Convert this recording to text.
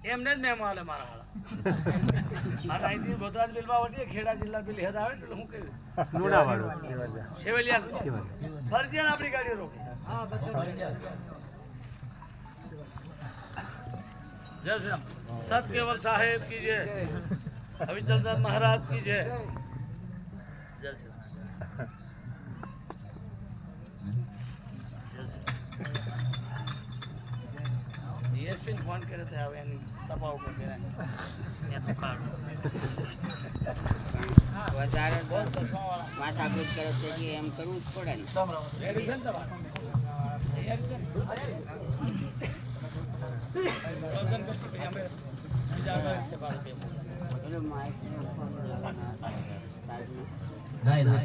એમને જ મેમો આલે મારા હાળા આ અહીંથી ગોધરાજ બિલમાં વટીએ ખેડા જિલ્લા બિલ હેદ આવે એટલે હું કહ્યું સેવલિયા ફરજિયાત આપણી ગાડીઓ રોકી હા जय श्री राम सत केवल साहेब की जय अविचलदास महाराज की जय जय श्री राम डीएसपी ने फोन करे थे હવે એની તપાવ કરે ને તો કાઢ વધારે માથાકૂટ કરે છે કે એમ કરવું જ પડે ને રેડી છે ને તમારે રોજન કરતી અમે બીજા છે બાર કે બોલો માઈક ને ફોન ના ના